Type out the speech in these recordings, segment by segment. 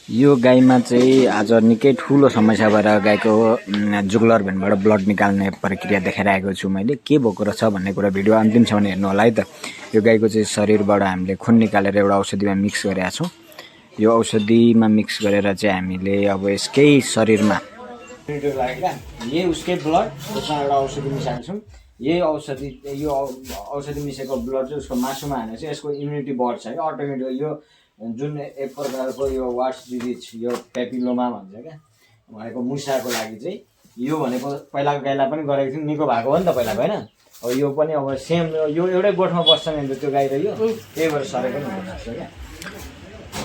यो गाईमा चाहिँ आज निकै ठुलो समस्या भएर गाईको जुगलर भेनबाट ब्लड निकाल्ने प्रक्रिया देखाइरहेको छु मैले। के भएको रहेछ भन्ने कुरा भिडियो अन्तिमसम्म हेर्नु होला है त। यो गाईको चाहिँ शरीरबाट हामीले खुन निकालेर एउटा औषधिमा मिक्स गरेका छौँ। यो औषधिमा मिक्स गरेर चाहिँ हामीले अब यसकै शरीरमा यही उसकै ब्लड त्यसमा एउटा औषधि मिसाएको छौँ। यही औषधि यो औषधि मिसेको ब्लड चाहिँ उसको मासुमा हानेर चाहिँ यसको इम्युनिटी बढ्छ क्या अटोमेटिक। यो जुन एक प्रकारको यो वाट्स डिजिज यो पेपिलोमा भन्छ क्या भनेको मुसाको लागि चाहिँ यो भनेको पहिलाको गाईलाई पनि गरेको थियौँ, निको भएको हो नि त पहिलाको होइन। अब यो पनि अब सेम यो एउटै गोठमा बस्छ नि त्यो गाई र यो त्यही भएर सरेको पनि हुनसक्छ क्या।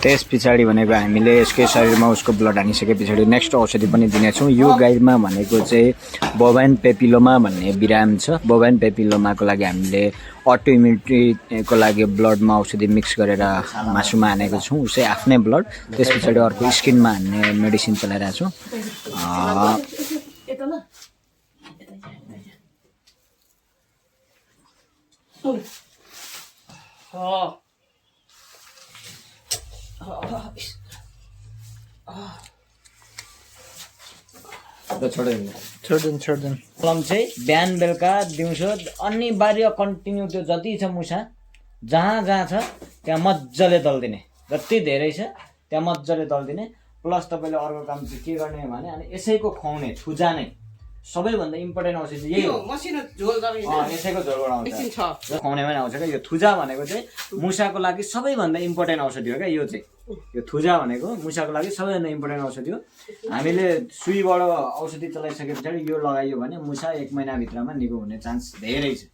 त्यस पछाडि भनेको हामीले यसकै शरीरमा उसको ब्लड हानिसके पछाडि नेक्स्ट औषधि पनि दिनेछौँ। यो गाईमा भनेको चाहिँ बोभाइन पेपिलोमा भन्ने बिराम छ। बोभाइन पेपिलोमाको लागि हामीले अटो इम्युनिटीको लागि ब्लडमा औषधि मिक्स गरेर मासुमा हानेको छौँ, उसै आफ्नै ब्लड। त्यस पछाडि अर्को स्किनमा हान्ने मेडिसिन चलाइरहेको छौँ। छोड्दिन कलम चाहिँ बिहान बेलुका दिउँसो अनिवार्य कन्टिन्यू त्यो जति छ मुसा जहाँ छ त्यहाँ मजाले दल्दिने, जति धेरै छ त्यहाँ मजाले दल्दिने। प्लस तपाईँले अर्को काम चाहिँ के गर्ने भने अनि यसैको खुवाउने थुजा नै सबैभन्दा इम्पोर्टेन्ट औषधि यही हो। यसैको झोलबाट आउँछ खुवाउनेमा पनि आउँछ क्या। यो थुजा भनेको चाहिँ मुसाको लागि सबैभन्दा इम्पोर्टेन्ट औषधि हो क्या। यो चाहिँ यो थुजा भनेको मुसाको लागि सबैभन्दा इम्पोर्टेन्ट औषधि हो। हामीले सुईबाट औषधि चलाइसके पछाडि यो लगाइयो भने मुसा 1 महिनाभित्रमा निको हुने चान्स धेरै छ।